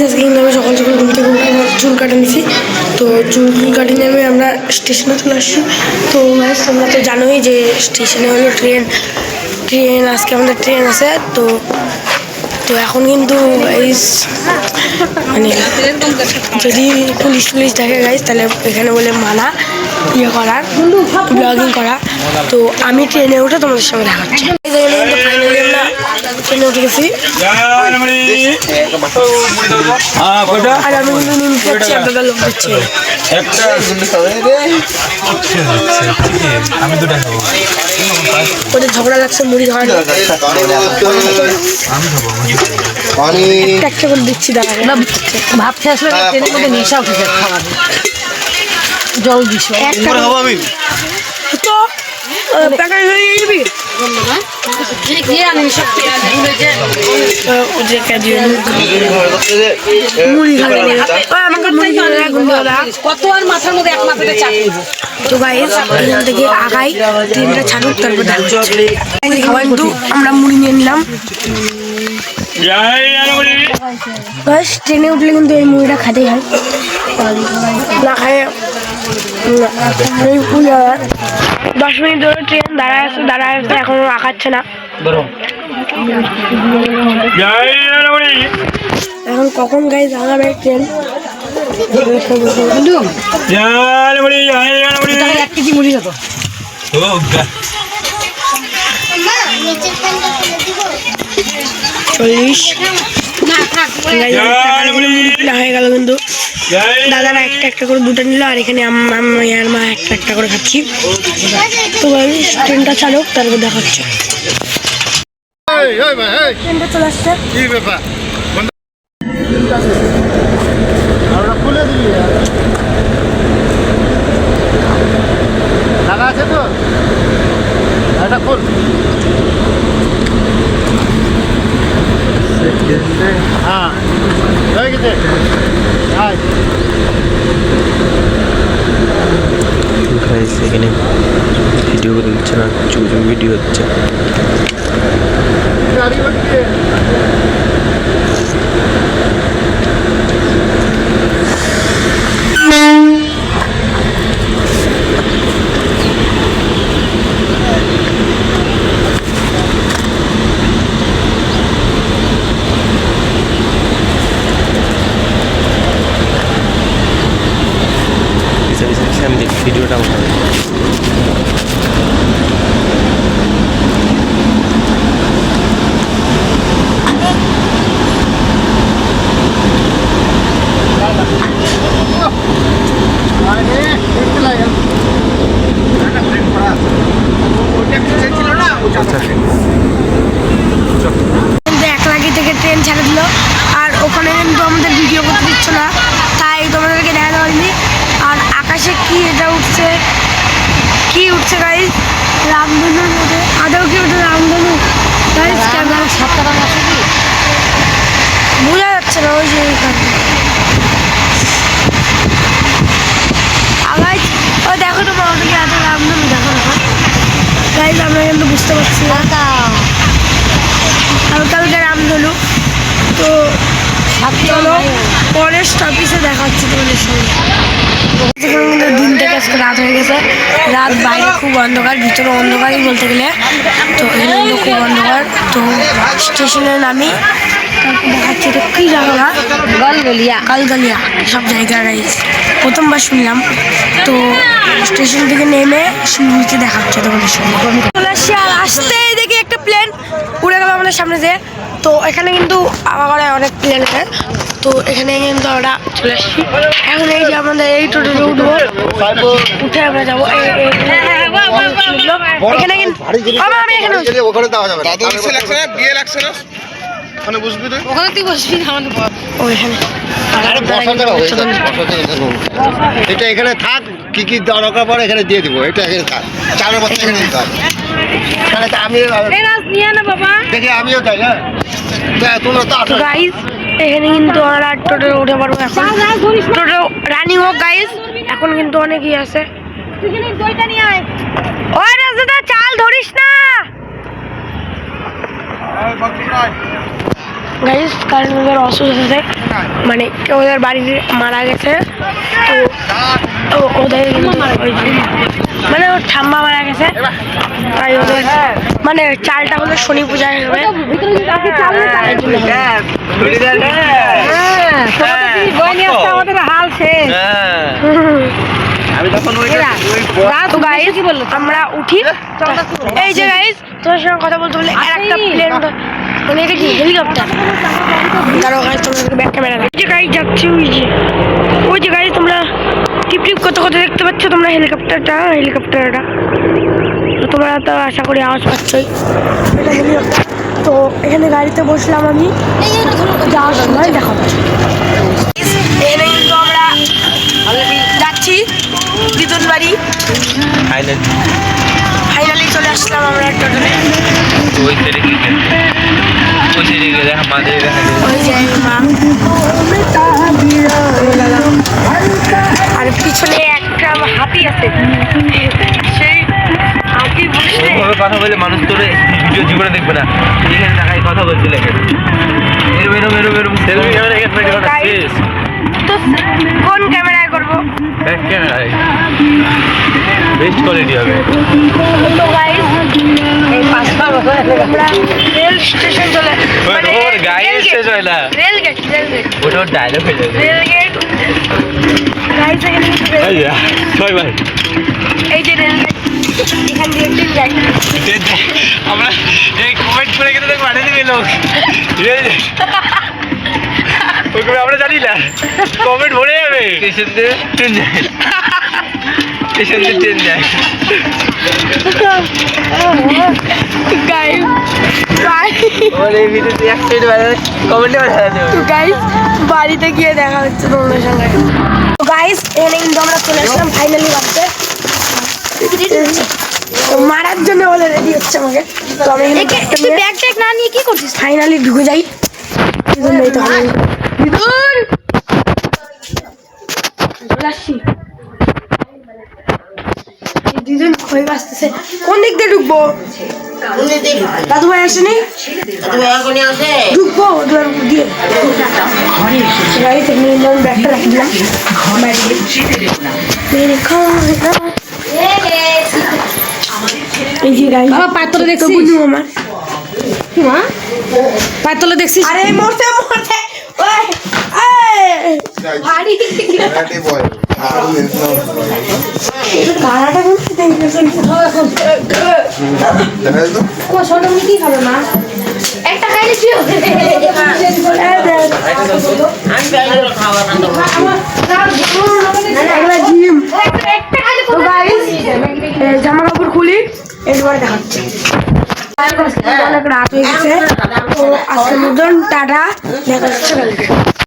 আজকে কিন্তু আমি সকাল সকাল ঘুম থেকে উঠে আমার চুল কাটা নিছি। তো চুল কাটি নেমে আমরা স্টেশনে চলে আসছি। তো তোমরা তো জানোই যে স্টেশনে হলো ট্রেন আজকে আমাদের ট্রেন আছে। তো তো এখন কিন্তু মানে যদি পুলিশ দেখে গাইস তাহলে এখানে বলে মানা ইয়ে করার ব্লগিং করা। তো আমি ট্রেনে উঠে তোমাদের সঙ্গে দেখাচ্ছি। ফাইনালি আমরা ট্রেনে উঠে গেছি আর আমি কিন্তু নিমতে যাচ্ছি। আপনাদের লোক দিচ্ছি ওদের ঝগড়া লাগছে মুড়ি খাওয়া একটা করে দিচ্ছি। দাঁড়া ভাত খেয়ে আসলে ট্রেনের মধ্যে নেশা উঠেছে খাবার জল দিস তো প্যাকেট হয়ে যাবি কত আর মাথার মধ্যে এক মাথাতে চাকরি। তো গাইস এখান থেকে আগাই ট্রেনটা ছাড়ুক তারপর খাবার কিন্তু আমরা মুড়ি নিয়ে নিলাম। ট্রেনে উঠলে কিন্তু এই মুড়িটা খাতেই হয়, না খায় 10 মিনিট ধরে ট্রেন দাঁড়ায় আছে এখনো আঁকাচ্ছে না। এখন কখন গাইস আগাবে ট্রেন? হয়ে গেল কিন্তু দাদারা একটা করে দুটো নিল আর এখানে আর মা একটা করে খাচ্ছি। তো ট্রেনটা চালক তারপর দেখাচ্ছে। ট্রেনটা চলে আসছে। কি ব্যাপার লাগা আছে তো এটা খোল। হ্যাঁ হয়ে গেছে। এখানে ভিডিও করে দিচ্ছে না, চুপ ভিডিও হচ্ছে। ভিডিওটা থেকে ট্রেন ছেড়ে দিল আর ওখানে কিন্তু আমাদের ভিডিও করতে দিচ্ছ না, তাই তোমাদেরকে দেখা হয়নি। আর আকাশে কি এটা উঠছে গাইস? রামধনুর মধ্যে আদৌ কি ওটা রামধনু গাইস? বোঝা যাচ্ছে না ওই যে ও দেখো তো আমাদেরকে এত রামধনু দেখো না গাইস, আমরা কিন্তু বুঝতে পারছি না হালকা রামধনু। তো চলো পরের স্টপেজে দেখাচ্ছি তোমাদের সঙ্গে। দিন থেকে আজকে রাত হয়ে গেছে, রাত বাইরে খুব অন্ধকার, ভিতরে অন্ধকারই বলতে গেলে। তো এখানে খুব অন্ধকার। তো স্টেশনে নামি দেখাচ্ছি এটা কি জায়গা, কালগালিয়া সব জায়গায় প্রথমবার শুনলাম। তো স্টেশন থেকে নেমে নিচে দেখাচ্ছে তোমাদের সঙ্গে চলে আসছি। আর আসতেই দেখি একটা প্লেন উড়ে গেল আমাদের সামনে যে। তো এখানে কিন্তু আবার অনেক প্লেন আছে। তো এখানে কিন্তু আমরা চলে আসছি। এখন এই যে আমাদের এই টোটোতে উঠবো, উঠে আমরা যাবো এখানে। কিন্তু আমি এখানে এটা এখানে থাক, কি দরকার পরে এখানে দিয়ে দিব। এটা এখানে থাক, 4 বছর এখানে দিতে হবে। আমি দেখি আমিও তাই না তোমরা তো গাইস এখানে কিন্তু আমরা টোটো উঠে পারবো এখন। টোটো রানিং হোক গাইস, এখন কিন্তু অনেকই আছে। ওই রাস্তাটা চাল ধরিস না। গাইস কারণ ওদের অসুস্থ আছে, মানে কেউ ওদের বাড়িতে মারা গেছে, তো ওদের মানে ওর ঠাম্মা মারা গেছে, তাই ওদের মানে চালটা হলো শনি পূজায় হবে। আমাদের হাল শেষ। আমি তখন তো গাইস আমরা উঠি, এই যে গাইস তোমার সঙ্গে কথা বলতে বলে আর একটা প্লেন, মানে এটা কি হেলিকপ্টার, দাঁড়াও গাইস তোমাদের ব্যাক ক্যামেরা, এই যে গাইস যাচ্ছে ওই যে গাইস তোমরা টিপ টিপ কত কত দেখতে পাচ্ছ তোমরা হেলিকপ্টারটা, তো তোমরা তো আশা করি আওয়াজ পাচ্ছই, এটা হেলিকপ্টার। তো এখানে গাড়িতে বসলাম আমি, যাওয়ার সময় দেখা পাচ্ছি এখানে কিন্তু আমরা যাচ্ছি দিদুন বাড়ি, ফাইনালি চলে আসলাম আমরা টোটালে। ওই যে মা আর পিছনে একটা হাতি আছে, সেই হাতি বসে কথা বলে মানুষ তোর ভিডিও জীবনে দেখবে না, এখানে টাকায় কথা বলছিল তো কোন ক্যামেরায় করবো, ক্যামেরায় বেস্ট কোয়ালিটি হবে। তো গাইস আমরা রেল স্টেশন চলে, মানে রেল গেট ওটা ডায়লগ হয়ে যাবে। গাইস এখানে কিন্তু rail gate। এই যে রেল গেট, এখান দিয়ে ট্রেন যায়। আমরা এই কমেন্ট করে কিন্তু পাঠিয়ে দিবে লোক, আমরা জানি না, কমেন্ট ভরে যাবে। স্টেশন দিয়ে ট্রেন যায়, বাড়িতে গিয়ে দেখা হচ্ছে তোমাদের সঙ্গে। তো গাইস এখানে কিন্তু আমরা চলে আসলাম ফাইনালি বাড়িতে, তো মারার জন্য বলে রেডি হচ্ছে আমাকে। তো আমি ব্যাগ ট্যাগ না নিয়ে কি করছিস, ফাইনালি ঢুকে যাই। দিদুন নেই তো, দিদুন চলে আসছি। দিদুন খই বাঁচতেছে, কোন দিক দিয়ে ঢুকবো? দাদু ভাই আসেনি, ঢুকবো দুয়ার উপর দিয়ে। ব্যাগটা রাখি দিলাম, এই যে গাড়ি পায়ের তলে দেখছিস? আমার পায়ের তলে দেখছিস? আরে মরতে কি খাবে মা? একটা খাইলে কি হবে? জামা কাপড় খুলি, এরপরে দেখাচ্ছে। অনেক রাত হয়ে গেছে, তো আজকের মতন টাটা, দেখা যাচ্ছে কালকে।